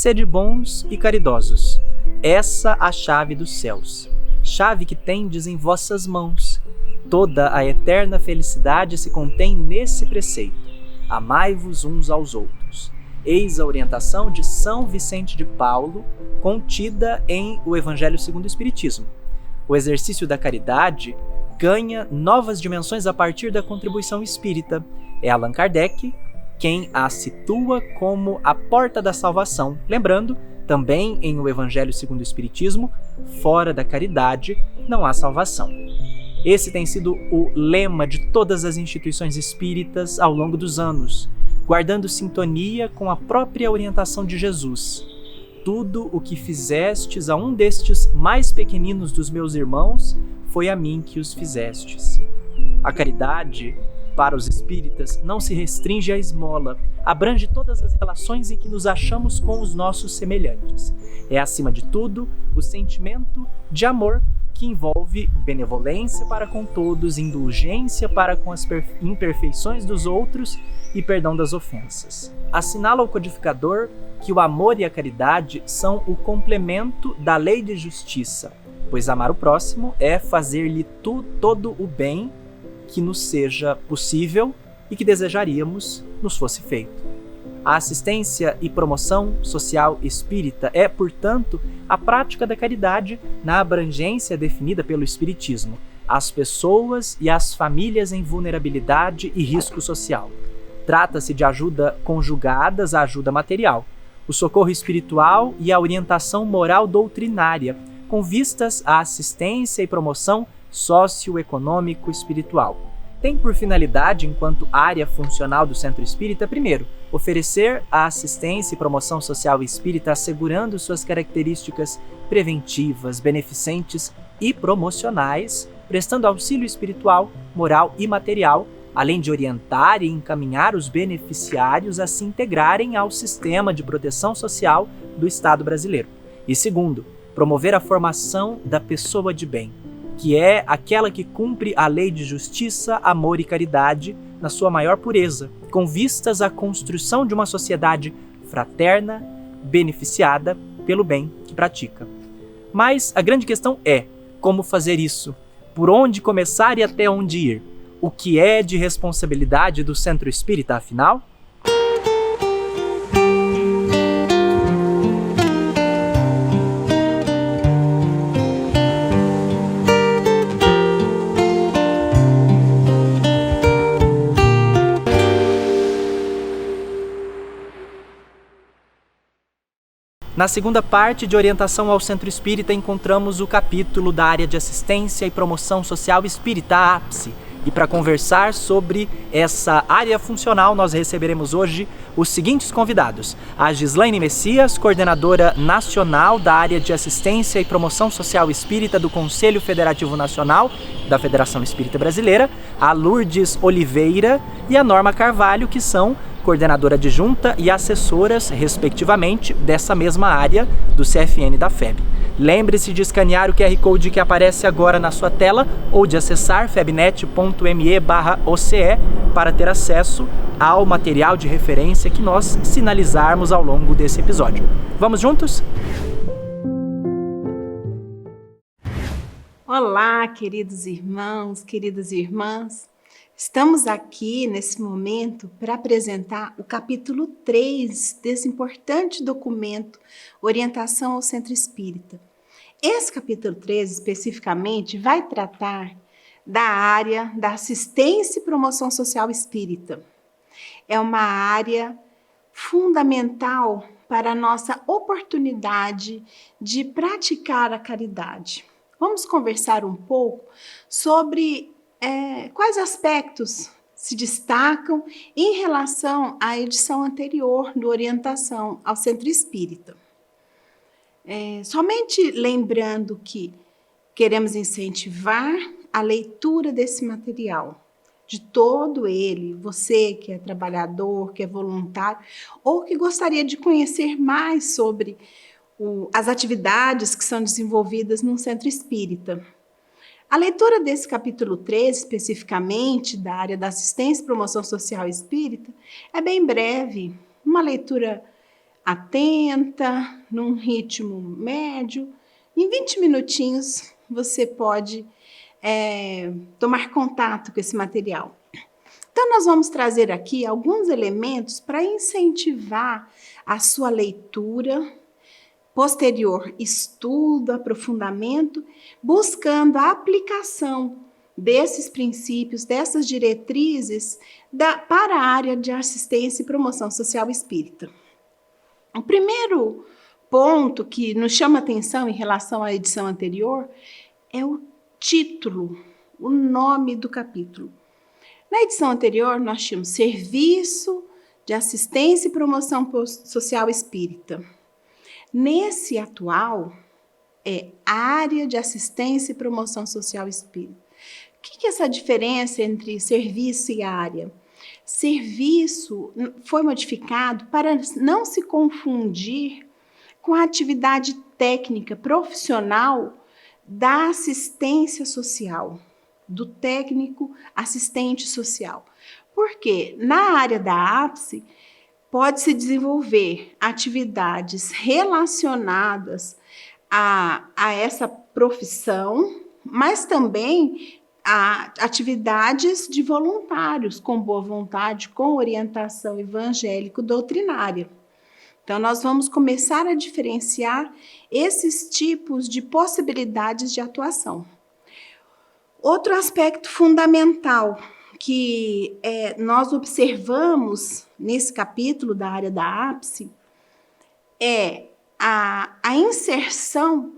Sede bons e caridosos, essa a chave dos céus, chave que tendes em vossas mãos. Toda a eterna felicidade se contém nesse preceito: amai-vos uns aos outros. Eis a orientação de São Vicente de Paulo, contida em O Evangelho segundo o Espiritismo. O exercício da caridade ganha novas dimensões a partir da contribuição espírita. É Allan Kardec quem a situa como a porta da salvação. Lembrando, também em O Evangelho segundo o Espiritismo, fora da caridade não há salvação. Esse tem sido o lema de todas as instituições espíritas ao longo dos anos, guardando sintonia com a própria orientação de Jesus. Tudo o que fizestes a um destes mais pequeninos dos meus irmãos, foi a mim que os fizestes. A caridade, para os espíritas, não se restringe à esmola, abrange todas as relações em que nos achamos com os nossos semelhantes. É, acima de tudo, o sentimento de amor que envolve benevolência para com todos, indulgência para com as imperfeições dos outros e perdão das ofensas. Assinala o codificador que o amor e a caridade são o complemento da lei de justiça, pois amar o próximo é fazer-lhe todo o bem que nos seja possível e que desejaríamos nos fosse feito. A assistência e promoção social espírita é, portanto, a prática da caridade na abrangência definida pelo Espiritismo, às pessoas e às famílias em vulnerabilidade e risco social. Trata-se de ajuda conjugadas à ajuda material, o socorro espiritual e a orientação moral doutrinária, com vistas à assistência e promoção socioeconômico-espiritual. Tem por finalidade, enquanto área funcional do Centro Espírita, primeiro, oferecer a assistência e promoção social espírita assegurando suas características preventivas, beneficentes e promocionais, prestando auxílio espiritual, moral e material, além de orientar e encaminhar os beneficiários a se integrarem ao sistema de proteção social do Estado brasileiro. E segundo, promover a formação da pessoa de bem, que é aquela que cumpre a lei de justiça, amor e caridade na sua maior pureza, com vistas à construção de uma sociedade fraterna, beneficiada pelo bem que pratica. Mas a grande questão é como fazer isso, por onde começar e até onde ir. O que é de responsabilidade do Centro Espírita, afinal? Na segunda parte de orientação ao Centro Espírita, encontramos o capítulo da área de assistência e promoção social espírita, a APSE. E para conversar sobre essa área funcional, nós receberemos hoje os seguintes convidados: a Gislaine Messias, coordenadora nacional da área de assistência e promoção social espírita do Conselho Federativo Nacional da Federação Espírita Brasileira, a Lourdes Oliveira e a Norma Carvalho, que são coordenadora adjunta e assessoras, respectivamente, dessa mesma área do CFN da FEB. Lembre-se de escanear o QR Code que aparece agora na sua tela ou de acessar febnet.me/OCE para ter acesso ao material de referência que nós sinalizarmos ao longo desse episódio. Vamos juntos? Olá, queridos irmãos, queridas irmãs. Estamos aqui nesse momento para apresentar o capítulo 3 desse importante documento, Orientação ao Centro Espírita. Esse capítulo 3, especificamente, vai tratar da área da assistência e promoção social espírita. É uma área fundamental para a nossa oportunidade de praticar a caridade. Vamos conversar um pouco sobre quais aspectos se destacam em relação à edição anterior do Orientação ao Centro Espírita. Somente lembrando que queremos incentivar a leitura desse material, de todo ele, você que é trabalhador, que é voluntário, ou que gostaria de conhecer mais sobre as atividades que são desenvolvidas no Centro Espírita. A leitura desse capítulo 3, especificamente da área da assistência e promoção social espírita, é bem breve, uma leitura atenta, num ritmo médio. Em 20 minutinhos você pode tomar contato com esse material. Então, nós vamos trazer aqui alguns elementos para incentivar a sua leitura, posterior estudo, aprofundamento, buscando a aplicação desses princípios, dessas diretrizes para a área de assistência e promoção social espírita. O primeiro ponto que nos chama atenção em relação à edição anterior é o título, o nome do capítulo. Na edição anterior, nós tínhamos Serviço de Assistência e Promoção Social Espírita. Nesse atual, é Área de Assistência e Promoção Social Espírita. O que é essa diferença entre serviço e área? Serviço foi modificado para não se confundir com a atividade técnica profissional da assistência social, do técnico assistente social. Porque na área da ápice pode-se desenvolver atividades relacionadas a essa profissão, mas também a atividades de voluntários com boa vontade, com orientação evangélico-doutrinária. Então, nós vamos começar a diferenciar esses tipos de possibilidades de atuação. Outro aspecto fundamental que nós observamos nesse capítulo da área da ápice é a inserção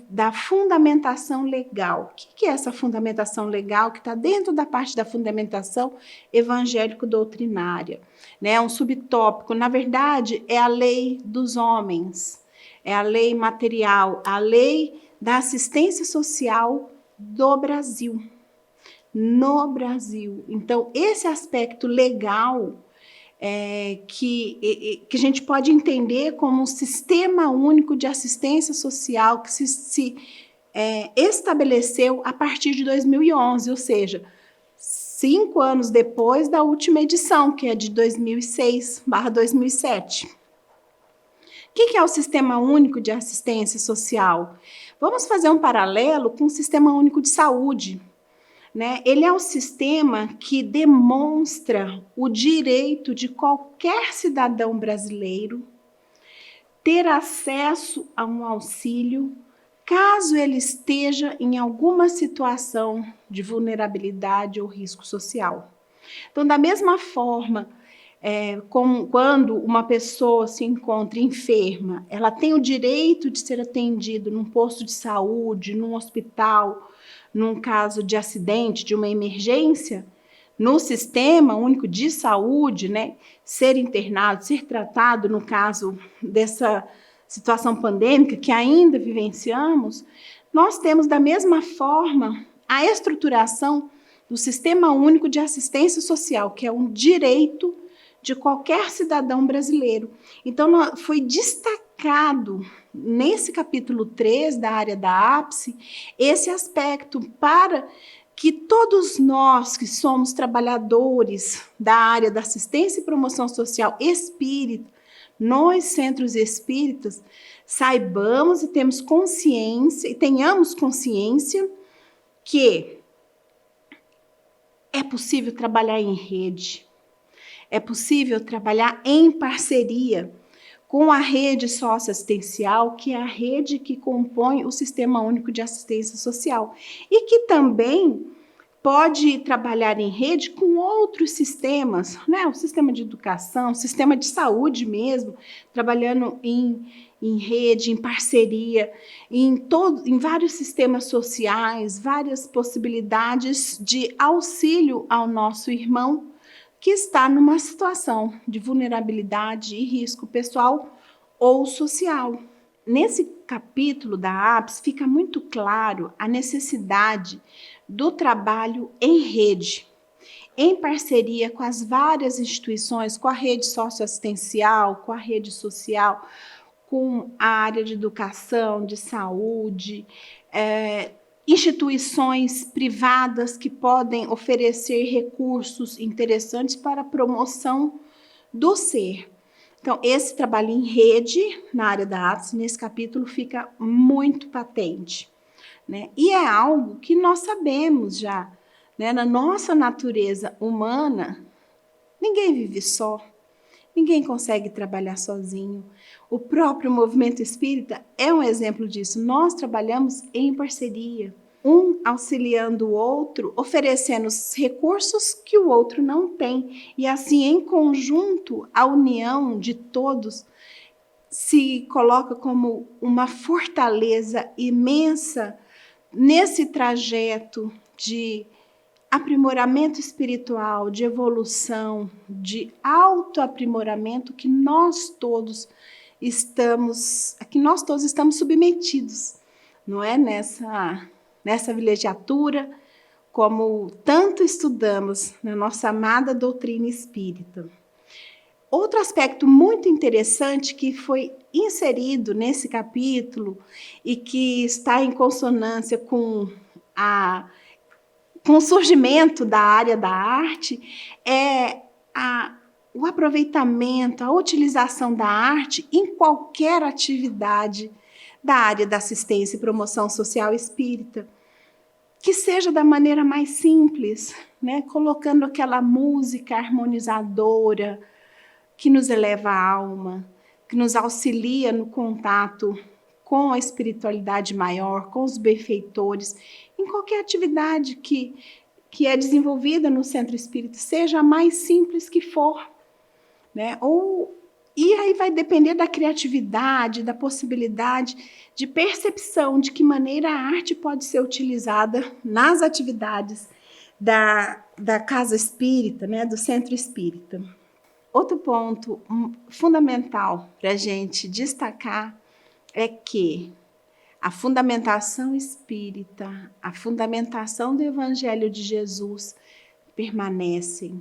da fundamentação legal. O que é essa fundamentação legal que está dentro da parte da fundamentação evangélico-doutrinária? Né? Um subtópico, na verdade, é a lei dos homens, é a lei material, a lei da assistência social do Brasil, no Brasil. Então, esse aspecto legal que a gente pode entender como um sistema único de assistência social que se estabeleceu a partir de 2011, ou seja, 5 anos depois da última edição, que é de 2006/2007. O que é o Sistema Único de Assistência Social? Vamos fazer um paralelo com o Sistema Único de Saúde. Né? Ele é um sistema que demonstra o direito de qualquer cidadão brasileiro ter acesso a um auxílio caso ele esteja em alguma situação de vulnerabilidade ou risco social. Então, da mesma forma, como quando uma pessoa se encontra enferma, ela tem o direito de ser atendida num posto de saúde, num hospital, num caso de acidente, de uma emergência, no Sistema Único de Saúde, né, ser internado, ser tratado no caso dessa situação pandêmica que ainda vivenciamos, nós temos da mesma forma a estruturação do Sistema Único de Assistência Social, que é um direito de qualquer cidadão brasileiro. Então, foi destacado nesse capítulo 3 da área da ápice esse aspecto para que todos nós que somos trabalhadores da área da assistência e promoção social espírita, nos centros espíritas, saibamos e tenhamos consciência que é possível trabalhar em rede, é possível trabalhar em parceria com a rede socioassistencial, que é a rede que compõe o Sistema Único de Assistência Social, e que também pode trabalhar em rede com outros sistemas, né? O sistema de educação, o sistema de saúde mesmo, trabalhando em rede, em parceria, em vários sistemas sociais, várias possibilidades de auxílio ao nosso irmão que está numa situação de vulnerabilidade e risco pessoal ou social. Nesse capítulo da ápice fica muito claro a necessidade do trabalho em rede, em parceria com as várias instituições, com a rede socioassistencial, com a rede social, com a área de educação, de saúde, instituições privadas que podem oferecer recursos interessantes para a promoção do ser. Então, esse trabalho em rede na área da ápice, nesse capítulo, fica muito patente, né? E é algo que nós sabemos já, né? Na nossa natureza humana, ninguém vive só, ninguém consegue trabalhar sozinho. O próprio movimento espírita é um exemplo disso. Nós trabalhamos em parceria, um auxiliando o outro, oferecendo os recursos que o outro não tem. E assim, em conjunto, a união de todos se coloca como uma fortaleza imensa nesse trajeto de aprimoramento espiritual, de evolução, de autoaprimoramento que nós todos estamos submetidos, não é? Nessa vilegiatura, como tanto estudamos na nossa amada doutrina espírita. Outro aspecto muito interessante que foi inserido nesse capítulo e que está em consonância com o surgimento da área da arte é o aproveitamento, a utilização da arte em qualquer atividade da área da assistência e promoção social espírita, que seja da maneira mais simples, né? Colocando aquela música harmonizadora que nos eleva a alma, que nos auxilia no contato com a espiritualidade maior, com os benfeitores, em qualquer atividade que é desenvolvida no centro espírita, seja a mais simples que for, né? E aí vai depender da criatividade, da possibilidade de percepção de que maneira a arte pode ser utilizada nas atividades da casa espírita, né? Do centro espírita. Outro ponto fundamental para a gente destacar é que a fundamentação espírita, a fundamentação do Evangelho de Jesus permanecem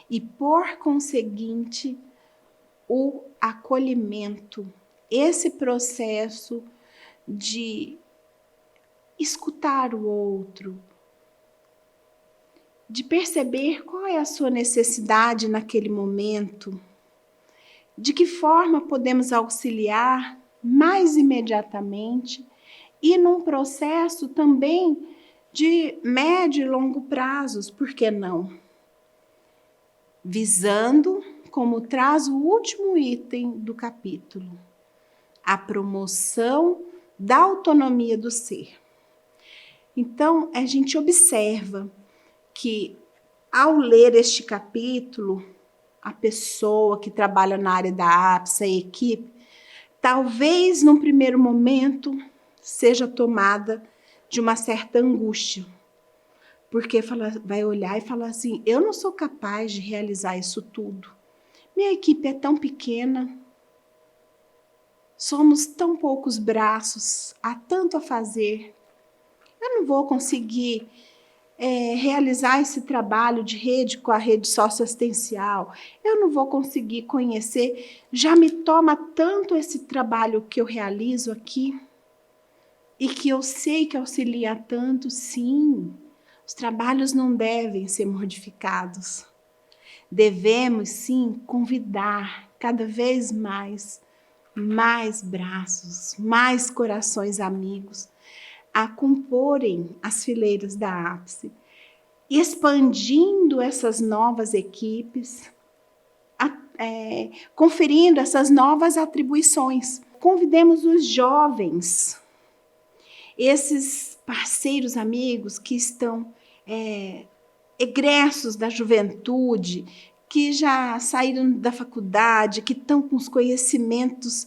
e, por conseguinte, o acolhimento, esse processo de escutar o outro, de perceber qual é a sua necessidade naquele momento, de que forma podemos auxiliar mais imediatamente e num processo também de médio e longo prazos, por que não? Visando, como traz o último item do capítulo, a promoção da autonomia do ser. Então, a gente observa que, ao ler este capítulo, a pessoa que trabalha na área da ápice, a equipe, talvez, num primeiro momento, seja tomada de uma certa angústia, porque vai olhar e falar assim, eu não sou capaz de realizar isso tudo. Minha equipe é tão pequena, somos tão poucos braços, há tanto a fazer. Eu não vou conseguir realizar esse trabalho de rede com a rede socioassistencial. Eu não vou conseguir conhecer. Já me toma tanto esse trabalho que eu realizo aqui e que eu sei que auxilia tanto, sim. Os trabalhos não devem ser modificados. Devemos, sim, convidar cada vez mais braços, mais corações amigos a comporem as fileiras da ápice, expandindo essas novas equipes, conferindo essas novas atribuições. Convidemos os jovens, esses parceiros amigos que estão egressos da juventude, que já saíram da faculdade, que estão com os conhecimentos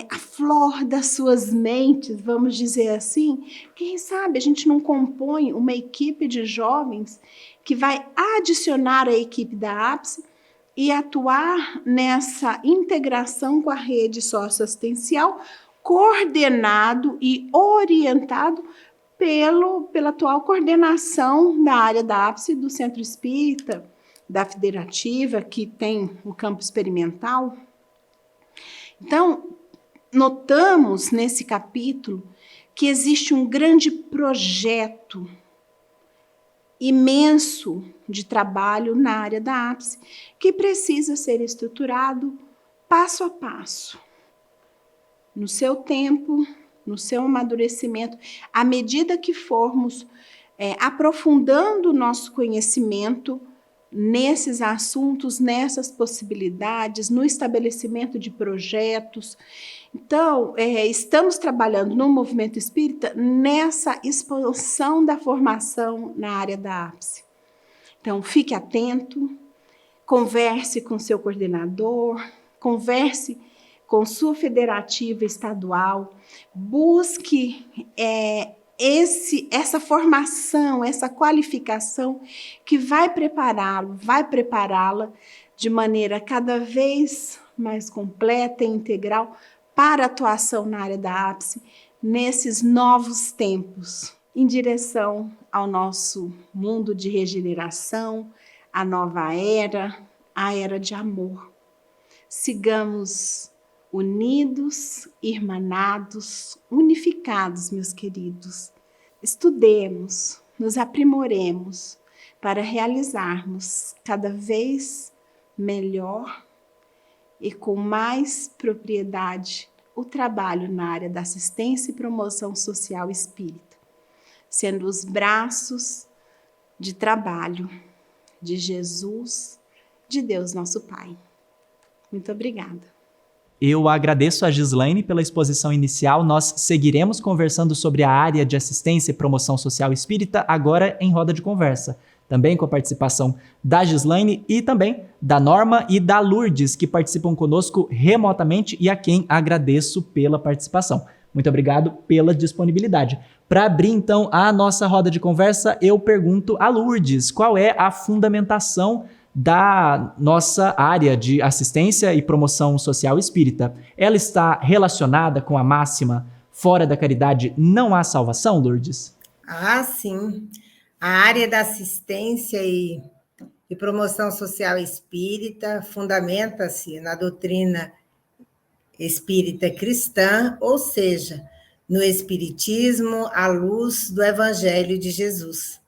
a flor das suas mentes, vamos dizer assim. Quem sabe a gente não compõe uma equipe de jovens que vai adicionar a equipe da ápice e atuar nessa integração com a rede socioassistencial, coordenado e orientado pela atual coordenação da área da ápice do Centro Espírita, da Federativa, que tem o campo experimental. Então, notamos nesse capítulo que existe um grande projeto imenso de trabalho na área da ápice que precisa ser estruturado passo a passo, no seu tempo, no seu amadurecimento, à medida que formos aprofundando o nosso conhecimento nesses assuntos, nessas possibilidades, no estabelecimento de projetos. Então, estamos trabalhando no movimento espírita nessa expansão da formação na área da ápice. Então, fique atento, converse com seu coordenador, converse com sua federativa estadual, busque essa formação, essa qualificação que vai prepará-la de maneira cada vez mais completa e integral para a atuação na área da ápice nesses novos tempos, em direção ao nosso mundo de regeneração, a nova era, a era de amor. Sigamos unidos, irmanados, unificados, meus queridos. Estudemos, nos aprimoremos para realizarmos cada vez melhor e com mais propriedade o trabalho na área da assistência e promoção social espírita, sendo os braços de trabalho de Jesus, de Deus nosso Pai. Muito obrigada. Eu agradeço a Gislaine pela exposição inicial. Nós seguiremos conversando sobre a área de assistência e promoção social espírita agora em roda de conversa. Também com a participação da Gislaine e também da Norma e da Lourdes, que participam conosco remotamente e a quem agradeço pela participação. Muito obrigado pela disponibilidade. Para abrir, então, a nossa roda de conversa, eu pergunto a Lourdes, qual é a fundamentação da nossa área de assistência e promoção social espírita? Ela está relacionada com a máxima fora da caridade não há salvação, Lourdes? Ah, sim. A área da assistência e promoção social espírita fundamenta-se na doutrina espírita cristã, ou seja, no espiritismo à luz do Evangelho de Jesus.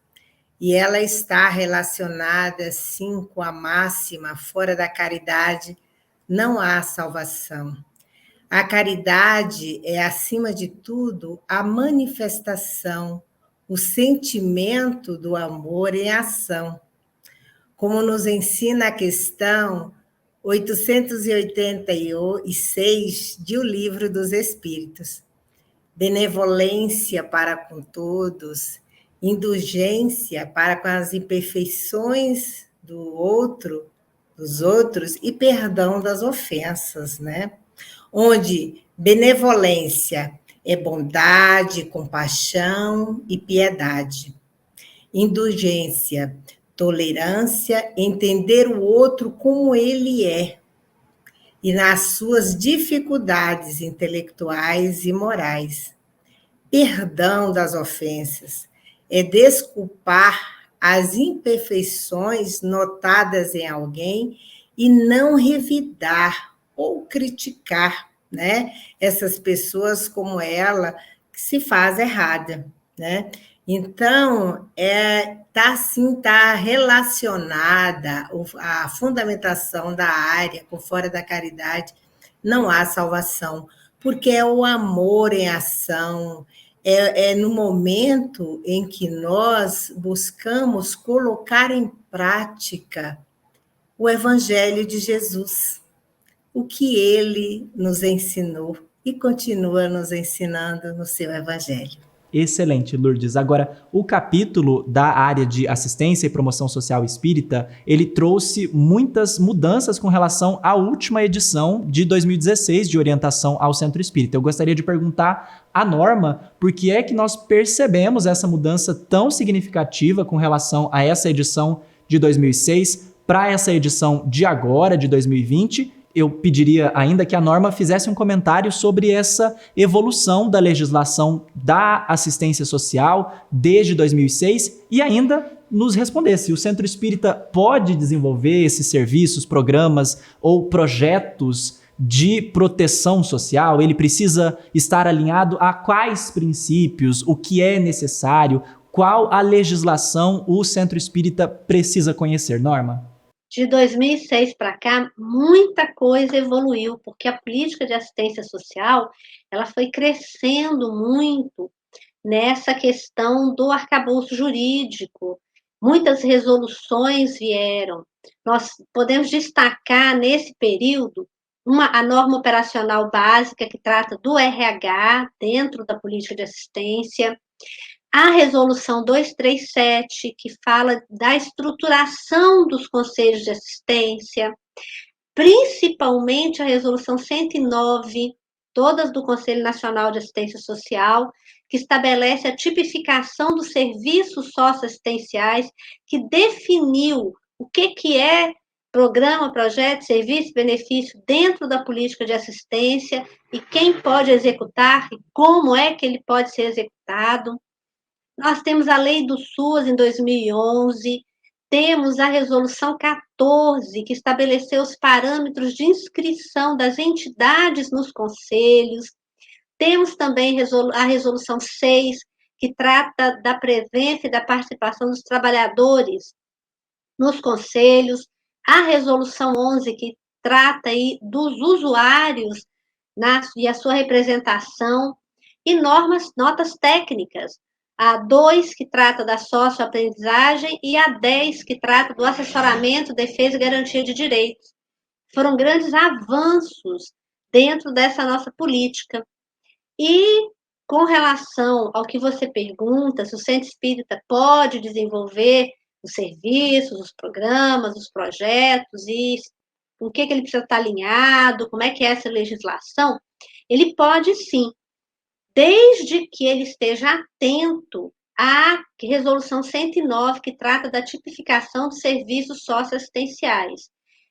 E ela está relacionada, sim, com a máxima, fora da caridade não há salvação. A caridade é, acima de tudo, a manifestação, o sentimento do amor em ação. Como nos ensina a questão 886 de O Livro dos Espíritos. Benevolência para com todos, indulgência para com as imperfeições dos outros e perdão das ofensas, né? Onde benevolência é bondade, compaixão e piedade. Indulgência, tolerância, entender o outro como ele é e nas suas dificuldades intelectuais e morais. Perdão das ofensas é desculpar as imperfeições notadas em alguém e não revidar ou criticar, né, essas pessoas como ela que se faz errada, né? Então, tá relacionada a fundamentação da área com fora da caridade, não há salvação, porque é o amor em ação, é no momento em que nós buscamos colocar em prática o Evangelho de Jesus, o que ele nos ensinou e continua nos ensinando no seu Evangelho. Excelente, Lourdes. Agora, o capítulo da área de assistência e promoção social espírita, ele trouxe muitas mudanças com relação à última edição de 2016 de orientação ao Centro Espírita. Eu gostaria de perguntar à Norma por que é que nós percebemos essa mudança tão significativa com relação a essa edição de 2006 para essa edição de agora, de 2020. Eu pediria ainda que a Norma fizesse um comentário sobre essa evolução da legislação da assistência social desde 2006 e ainda nos respondesse: o Centro Espírita pode desenvolver esses serviços, programas ou projetos de proteção social? Ele precisa estar alinhado a quais princípios, o que é necessário, qual a legislação o Centro Espírita precisa conhecer, Norma? De 2006 para cá, muita coisa evoluiu, porque a política de assistência social, ela foi crescendo muito nessa questão do arcabouço jurídico. Muitas resoluções vieram. Nós podemos destacar nesse período a norma operacional básica que trata do RH dentro da política de assistência, a resolução 237, que fala da estruturação dos conselhos de assistência, principalmente a resolução 109, todas do Conselho Nacional de Assistência Social, que estabelece a tipificação dos serviços socioassistenciais, que definiu o que é programa, projeto, serviço, benefício dentro da política de assistência e quem pode executar e como é que ele pode ser executado. Nós temos a Lei do SUS em 2011, temos a Resolução 14, que estabeleceu os parâmetros de inscrição das entidades nos conselhos. Temos também a Resolução 6, que trata da presença e da participação dos trabalhadores nos conselhos. A Resolução 11, que trata aí dos usuários e a sua representação. E notas técnicas. A 2, que trata da socioaprendizagem, e a 10, que trata do assessoramento, defesa e garantia de direitos. Foram grandes avanços dentro dessa nossa política. E com relação ao que você pergunta, se o centro espírita pode desenvolver os serviços, os programas, os projetos, e com o que ele precisa estar alinhado, como é que é essa legislação, ele pode sim, desde que ele esteja atento à resolução 109, que trata da tipificação de serviços socioassistenciais,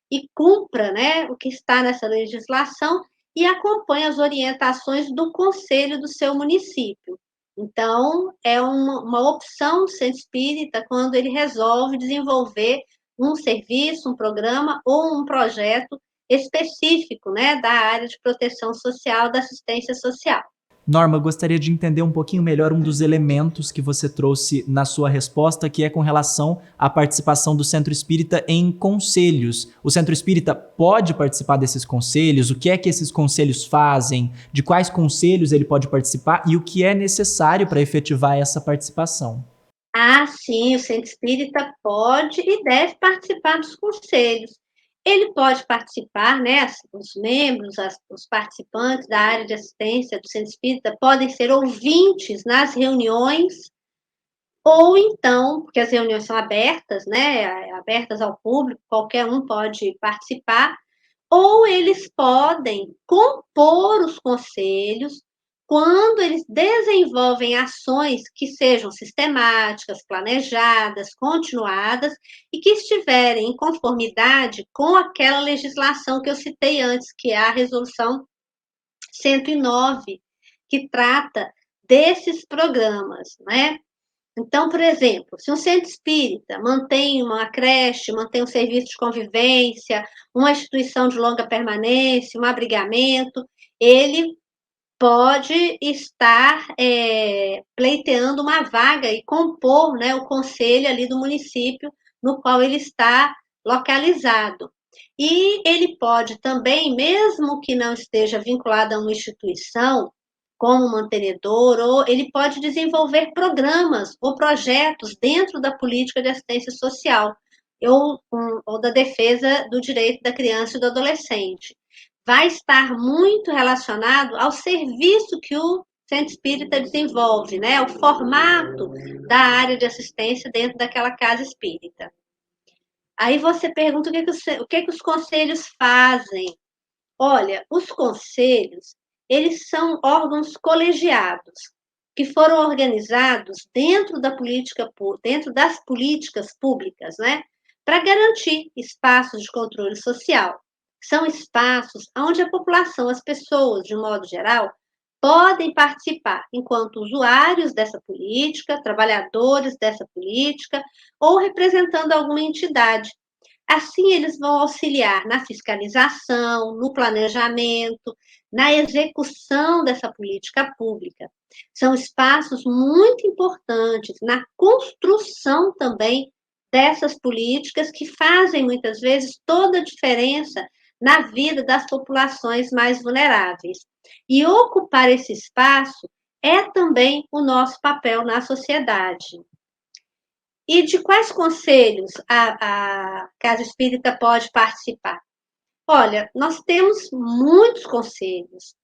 e cumpra, né, o que está nessa legislação e acompanhe as orientações do conselho do seu município. Então, é uma opção do centro espírita quando ele resolve desenvolver um serviço, um programa ou um projeto específico, né, da área de proteção social, da assistência social. Norma, eu gostaria de entender um pouquinho melhor um dos elementos que você trouxe na sua resposta, que é com relação à participação do Centro Espírita em conselhos. O Centro Espírita pode participar desses conselhos? O que é que esses conselhos fazem? De quais conselhos ele pode participar? E o que é necessário para efetivar essa participação? Ah, sim, o Centro Espírita pode e deve participar dos conselhos. Ele pode participar, né? Os membros, os participantes da área de assistência do Centro Espírita podem ser ouvintes nas reuniões, ou então, porque as reuniões são abertas, né? Abertas ao público, qualquer um pode participar, ou eles podem compor os conselhos quando eles desenvolvem ações que sejam sistemáticas, planejadas, continuadas e que estiverem em conformidade com aquela legislação que eu citei antes, que é a Resolução 109, que trata desses programas, né? Então, por exemplo, se um centro espírita mantém uma creche, mantém um serviço de convivência, uma instituição de longa permanência, um abrigamento, ele pode estar pleiteando uma vaga e compor, né, o conselho ali do município no qual ele está localizado. E ele pode também, mesmo que não esteja vinculado a uma instituição, como mantenedor, ou ele pode desenvolver programas ou projetos dentro da política de assistência social ou da defesa do direito da criança e do adolescente. Vai estar muito relacionado ao serviço que o centro espírita desenvolve, né? O formato da área de assistência dentro daquela casa espírita. Aí você pergunta o que os conselhos fazem. Olha, os conselhos, eles são órgãos colegiados que foram organizados dentro das políticas públicas, né, para garantir espaços de controle social. São espaços onde a população, as pessoas, de um modo geral, podem participar enquanto usuários dessa política, trabalhadores dessa política ou representando alguma entidade. Assim, eles vão auxiliar na fiscalização, no planejamento, na execução dessa política pública. São espaços muito importantes na construção também dessas políticas que fazem, muitas vezes, toda a diferença na vida das populações mais vulneráveis. E ocupar esse espaço é também o nosso papel na sociedade. E de quais conselhos a Casa Espírita pode participar? Olha, nós temos muitos conselhos,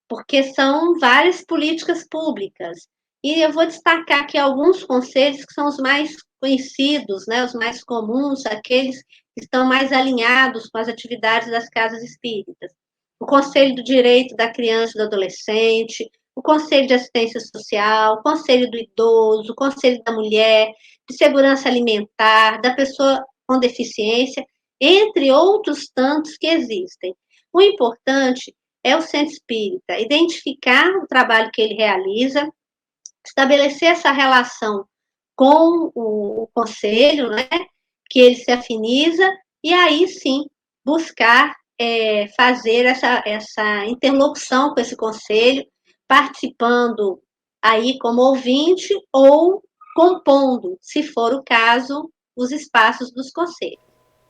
porque são várias políticas públicas. E eu vou destacar aqui alguns conselhos que são os mais conhecidos, né, os mais comuns, aqueles que estão mais alinhados com as atividades das casas espíritas. O Conselho do Direito da Criança e do Adolescente, o Conselho de Assistência Social, o Conselho do Idoso, o Conselho da Mulher, de Segurança Alimentar, da Pessoa com Deficiência, entre outros tantos que existem. O importante é o centro espírita identificar o trabalho que ele realiza, estabelecer essa relação com o conselho, né, que ele se afiniza, e aí sim buscar fazer essa interlocução com esse conselho, participando aí como ouvinte ou compondo, se for o caso, os espaços dos conselhos.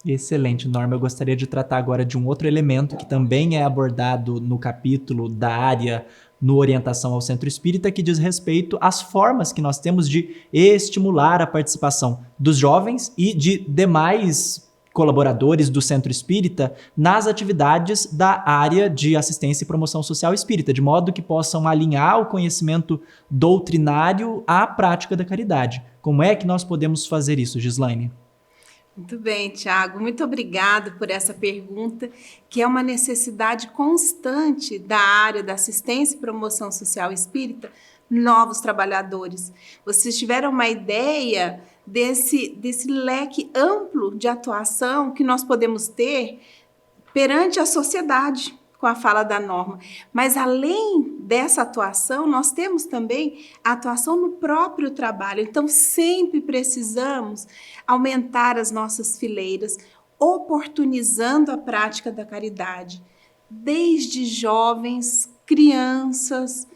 Excelente, Norma. Eu gostaria de tratar agora de um outro elemento que também é abordado no capítulo da área no Orientação ao Centro Espírita, que diz respeito às formas que nós temos de estimular a participação dos jovens e de demais colaboradores do Centro Espírita nas atividades da área de assistência e promoção social espírita, de modo que possam alinhar o conhecimento doutrinário à prática da caridade. Como é que nós podemos fazer isso, Gislaine? Muito bem, Tiago. Muito obrigado por essa pergunta, que é uma necessidade constante da área da assistência e promoção social espírita, novos trabalhadores. Vocês tiveram uma ideia desse leque amplo de atuação que nós podemos ter perante a sociedade, com a fala da Norma. Mas, além dessa atuação, nós temos também a atuação no próprio trabalho. Então, sempre precisamos aumentar as nossas fileiras, oportunizando a prática da caridade, desde jovens, crianças,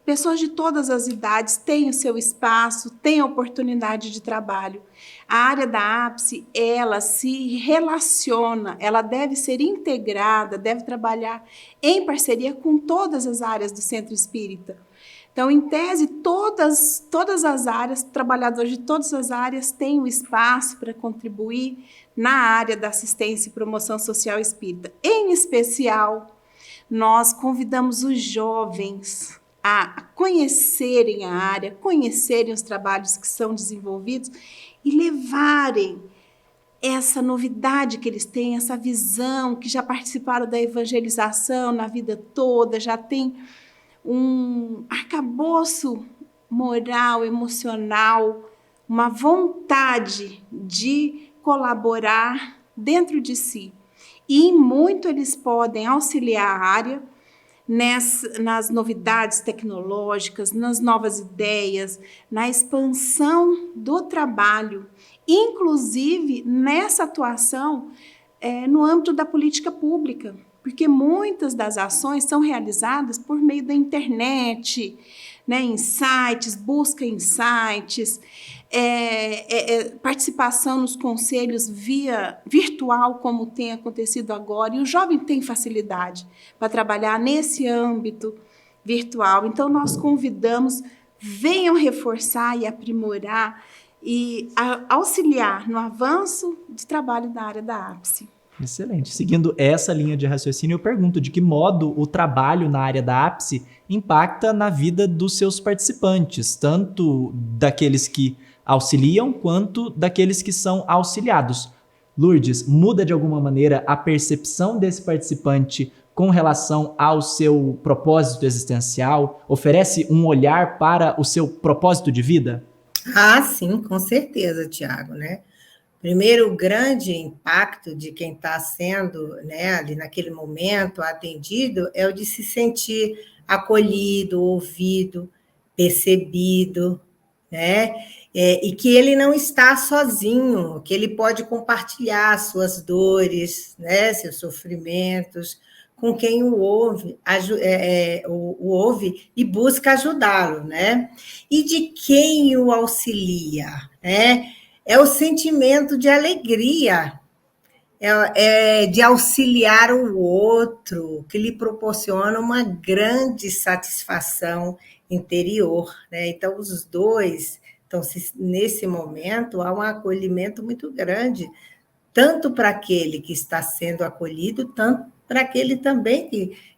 pessoas de todas as idades têm o seu espaço, têm a oportunidade de trabalho. A área da ápice, ela se relaciona, ela deve ser integrada, deve trabalhar em parceria com todas as áreas do Centro Espírita. Então, em tese, todas as áreas, trabalhadores de todas as áreas têm o espaço para contribuir na área da assistência e promoção social espírita. Em especial, nós convidamos os jovens a conhecerem a área, conhecerem os trabalhos que são desenvolvidos e levarem essa novidade que eles têm, essa visão, que já participaram da evangelização na vida toda, já tem um arcabouço moral, emocional, uma vontade de colaborar dentro de si. E em muito eles podem auxiliar a área nas novidades tecnológicas, nas novas ideias, na expansão do trabalho, inclusive nessa atuação no âmbito da política pública, porque muitas das ações são realizadas por meio da internet, né, em sites, busca em sites, participação nos conselhos via virtual, como tem acontecido agora, e o jovem tem facilidade para trabalhar nesse âmbito virtual. Então, nós convidamos, venham reforçar e aprimorar e auxiliar no avanço do trabalho da área da ápice. Excelente. Seguindo essa linha de raciocínio, eu pergunto de que modo o trabalho na área da ápice impacta na vida dos seus participantes, tanto daqueles que auxiliam quanto daqueles que são auxiliados. Lourdes, muda de alguma maneira a percepção desse participante com relação ao seu propósito existencial? Oferece um olhar para o seu propósito de vida? Ah, sim, com certeza, Tiago, né? Primeiro, o grande impacto de quem está sendo, né, ali naquele momento atendido é o de se sentir acolhido, ouvido, percebido, né? E que ele não está sozinho, que ele pode compartilhar suas dores, né, seus sofrimentos, com quem o ouve, o ouve e busca ajudá-lo, né? E de quem o auxilia, né? é o sentimento de alegria, de auxiliar o outro, que lhe proporciona uma grande satisfação interior, né? Então, os dois, então, nesse momento, há um acolhimento muito grande, tanto para aquele que está sendo acolhido, tanto para aquele também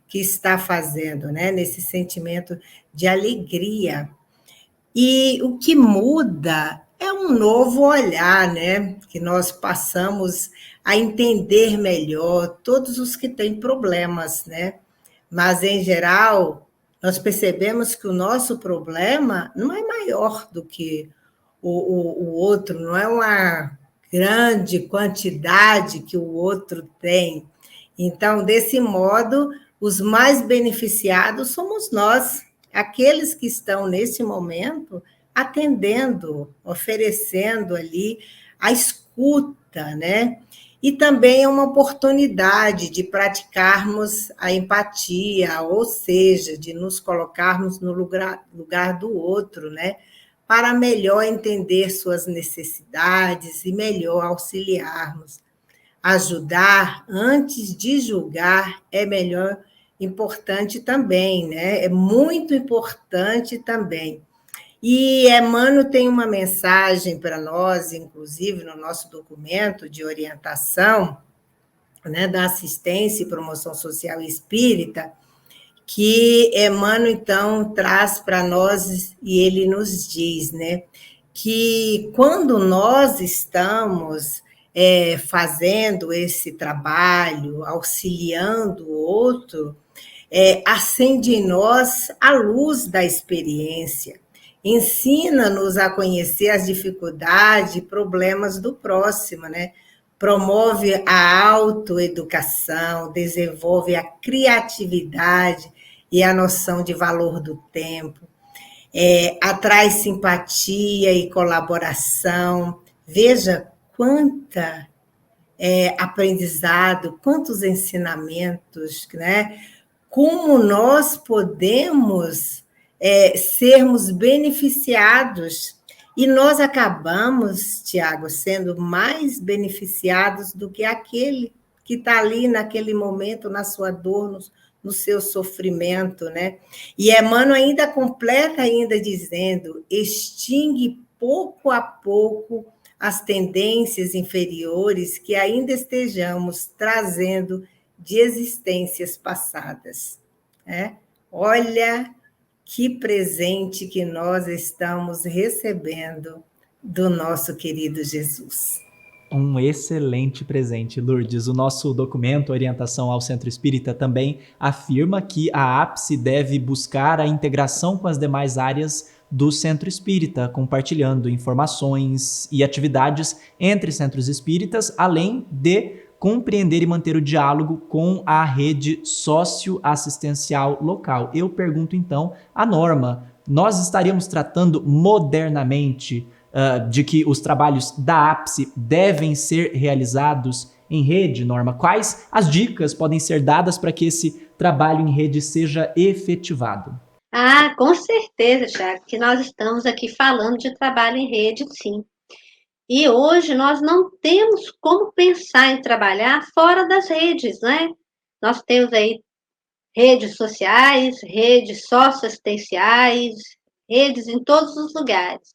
que está fazendo, né? Nesse sentimento de alegria. E o que muda é um novo olhar, né? Que nós passamos a entender melhor todos os que têm problemas, né? Mas, em geral, nós percebemos que o nosso problema não é maior do que o outro, não é uma grande quantidade que o outro tem. Então, desse modo, os mais beneficiados somos nós, aqueles que estão nesse momento atendendo, oferecendo ali a escuta, né? E também é uma oportunidade de praticarmos a empatia, ou seja, de nos colocarmos no lugar do outro, né? Para melhor entender suas necessidades e melhor auxiliarmos. Ajudar antes de julgar é melhor, importante também, né? É muito importante também. E Emmanuel tem uma mensagem para nós, inclusive no nosso documento de orientação, né, da assistência e promoção social espírita, que Emmanuel, então, traz para nós e ele nos diz, né, que quando nós estamos fazendo esse trabalho, auxiliando o outro, acende em nós a luz da experiência, ensina-nos a conhecer as dificuldades e problemas do próximo, né? Promove a autoeducação, desenvolve a criatividade e a noção de valor do tempo, atrai simpatia e colaboração. Veja quanta aprendizado, quantos ensinamentos, né? Como nós podemos sermos beneficiados. E nós acabamos, Tiago, sendo mais beneficiados do que aquele que está ali naquele momento, na sua dor, no seu sofrimento, né? E Emmanuel ainda completa, ainda dizendo, extingue pouco a pouco as tendências inferiores que ainda estejamos trazendo de existências passadas. Né? Olha que presente que nós estamos recebendo do nosso querido Jesus. Um excelente presente, Lourdes. O nosso documento Orientação ao Centro Espírita também afirma que a APSE deve buscar a integração com as demais áreas do Centro Espírita, compartilhando informações e atividades entre centros espíritas, além de compreender e manter o diálogo com a rede socioassistencial local. Eu pergunto então a Norma, nós estaríamos tratando modernamente de que os trabalhos da APSE devem ser realizados em rede, Norma? Quais as dicas podem ser dadas para que esse trabalho em rede seja efetivado? Ah, com certeza, Thiago, que nós estamos aqui falando de trabalho em rede, sim. E hoje nós não temos como pensar em trabalhar fora das redes, né? Nós temos aí redes sociais, redes socioassistenciais, redes em todos os lugares.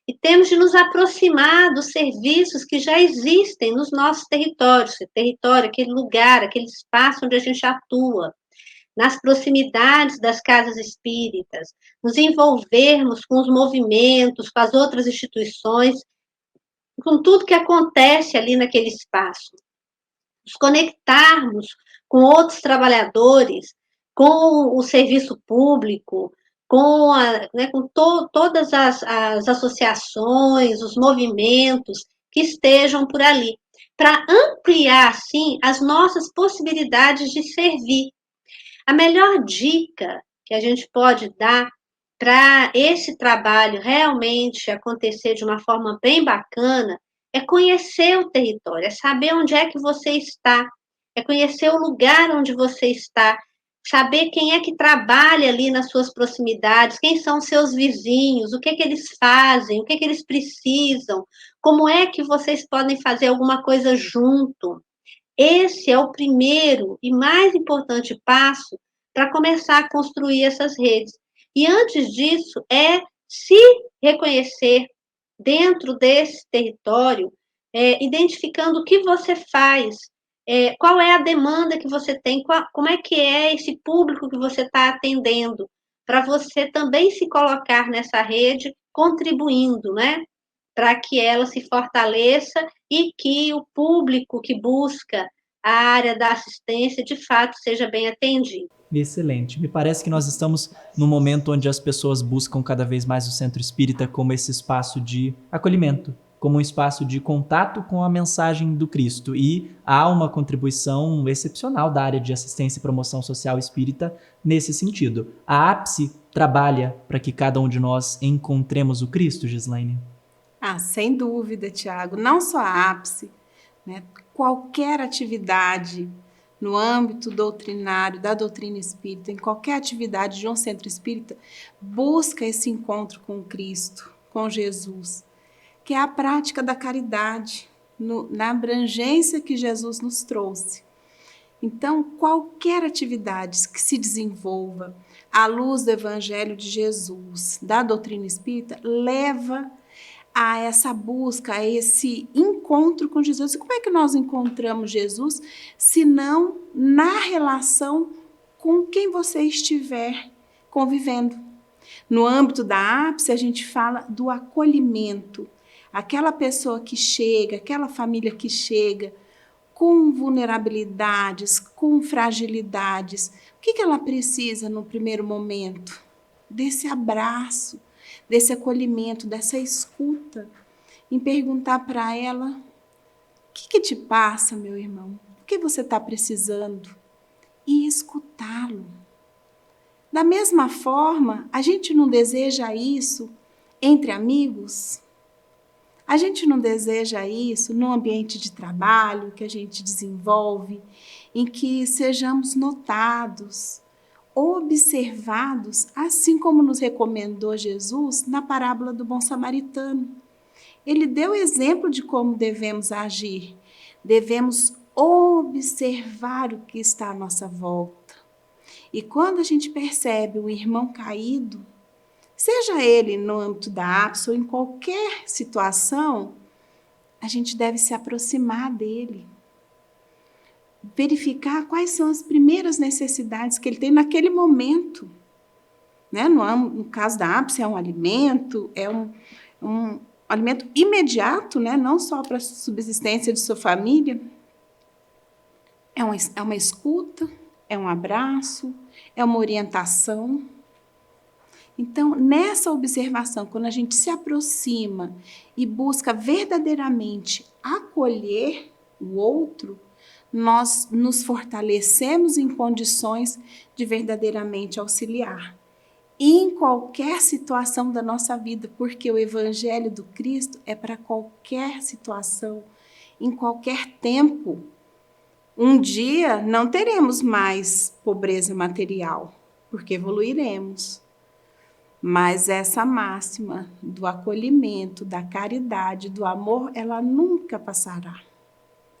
E temos de nos aproximar dos serviços que já existem nos nossos territórios, território, aquele lugar, aquele espaço onde a gente atua, nas proximidades das casas espíritas, nos envolvermos com os movimentos, com as outras instituições, com tudo que acontece ali naquele espaço. Nos conectarmos com outros trabalhadores, com o serviço público, com todas as associações, os movimentos que estejam por ali, para ampliar, assim, as nossas possibilidades de servir. A melhor dica que a gente pode dar para esse trabalho realmente acontecer de uma forma bem bacana é conhecer o território, é saber onde é que você está, é conhecer o lugar onde você está, saber quem é que trabalha ali nas suas proximidades, quem são seus vizinhos, o que que eles fazem, o que que eles precisam, como é que vocês podem fazer alguma coisa junto. Esse é o primeiro e mais importante passo para começar a construir essas redes. E antes disso, é se reconhecer dentro desse território, identificando o que você faz, qual é a demanda que você tem, como é que é esse público que você está atendendo, para você também se colocar nessa rede, contribuindo, né? Para que ela se fortaleça e que o público que busca a área da assistência, de fato, seja bem atendido. Excelente. Me parece que nós estamos num momento onde as pessoas buscam cada vez mais o centro espírita como esse espaço de acolhimento, como um espaço de contato com a mensagem do Cristo. E há uma contribuição excepcional da área de assistência e promoção social espírita nesse sentido. A APSE trabalha para que cada um de nós encontremos o Cristo, Gislaine? Sem dúvida, Tiago. Não só a ápice, né? Qualquer atividade no âmbito doutrinário, da doutrina espírita, em qualquer atividade de um centro espírita, busca esse encontro com Cristo, com Jesus, que é a prática da caridade, na abrangência que Jesus nos trouxe. Então, qualquer atividade que se desenvolva à luz do Evangelho de Jesus, da doutrina espírita, leva a essa busca, a esse encontro com Jesus. E como é que nós encontramos Jesus, se não na relação com quem você estiver convivendo? No âmbito da ápice, a gente fala do acolhimento. Aquela pessoa que chega, aquela família que chega com vulnerabilidades, com fragilidades. O que ela precisa no primeiro momento? Desse abraço, desse acolhimento, dessa escuta, em perguntar para ela: o que te passa, meu irmão? O que você está precisando? E escutá-lo. Da mesma forma, a gente não deseja isso entre amigos? A gente não deseja isso no ambiente de trabalho que a gente desenvolve, em que sejamos notados, observados, assim como nos recomendou Jesus na parábola do bom samaritano. Ele deu exemplo de como devemos agir. Devemos observar o que está à nossa volta. E quando a gente percebe um irmão caído, seja ele no âmbito da ápice ou em qualquer situação, a gente deve se aproximar dele. Verificar quais são as primeiras necessidades que ele tem naquele momento. Né? No caso da ápice, é um alimento, é um alimento imediato, né? Não só para a subsistência de sua família. É uma escuta, é um abraço, é uma orientação. Então, nessa observação, quando a gente se aproxima e busca verdadeiramente acolher o outro, nós nos fortalecemos em condições de verdadeiramente auxiliar. E em qualquer situação da nossa vida, porque o Evangelho do Cristo é para qualquer situação, em qualquer tempo. Um dia não teremos mais pobreza material, porque evoluiremos. Mas essa máxima do acolhimento, da caridade, do amor, ela nunca passará.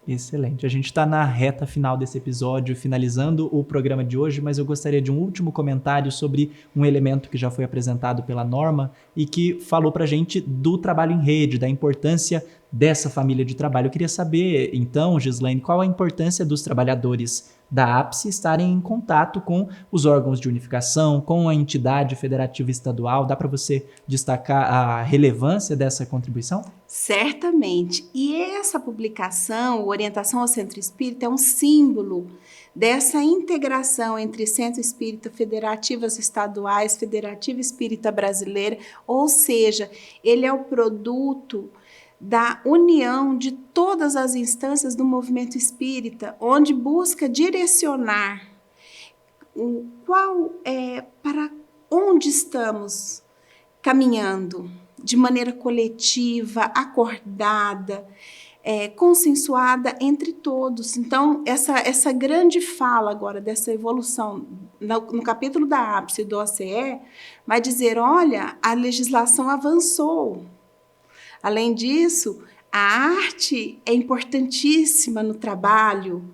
Excelente. A gente está na reta final desse episódio, finalizando o programa de hoje, mas eu gostaria de um último comentário sobre um elemento que já foi apresentado pela Norma e que falou para a gente do trabalho em rede, da importância dessa família de trabalho. Eu queria saber, então, Gislaine, qual a importância dos trabalhadores da ápice estarem em contato com os órgãos de unificação, com a entidade federativa estadual. Dá para você destacar a relevância dessa contribuição? Certamente. E essa publicação, Orientação ao Centro Espírita, é um símbolo dessa integração entre Centro Espírita, federativas estaduais, Federativa Espírita Brasileira, ou seja, ele é o produto da união de todas as instâncias do movimento espírita, onde busca direcionar para onde estamos caminhando de maneira coletiva, acordada, consensuada entre todos. Então, essa grande fala agora dessa evolução, no capítulo da ápice do OCE, vai dizer, olha, a legislação avançou. Além disso, a arte é importantíssima no trabalho,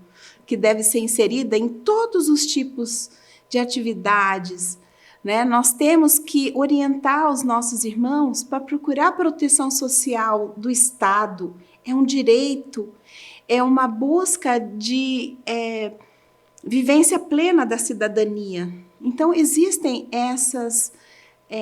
que deve ser inserida em todos os tipos de atividades, né? Nós temos que orientar os nossos irmãos para procurar proteção social do Estado. É um direito, é uma busca de vivência plena da cidadania. Então, existem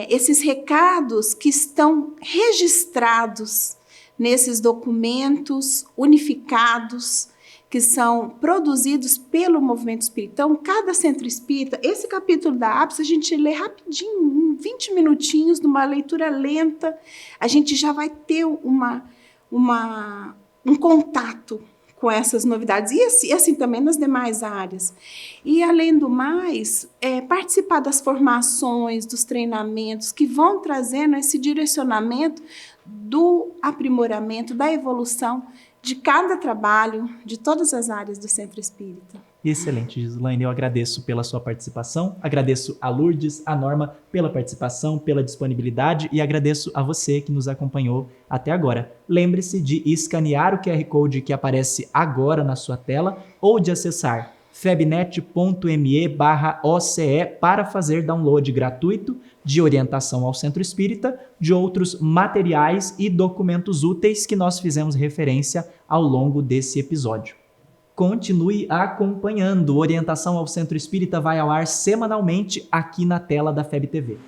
esses recados que estão registrados nesses documentos unificados, que são produzidos pelo movimento espírita. Então, cada centro espírita, esse capítulo da ápice, a gente lê rapidinho, em 20 minutinhos, numa leitura lenta, a gente já vai ter um contato com essas novidades, e assim também nas demais áreas. E, além do mais, participar das formações, dos treinamentos, que vão trazendo esse direcionamento do aprimoramento, da evolução de cada trabalho, de todas as áreas do Centro Espírita. Excelente, Gislaine. Eu agradeço pela sua participação, agradeço a Lourdes, a Norma pela participação, pela disponibilidade e agradeço a você que nos acompanhou até agora. Lembre-se de escanear o QR Code que aparece agora na sua tela ou de acessar febnet.me/OCE para fazer download gratuito de orientação ao Centro Espírita, de outros materiais e documentos úteis que nós fizemos referência ao longo desse episódio. Continue acompanhando. Orientação ao Centro Espírita vai ao ar semanalmente aqui na tela da FEB TV.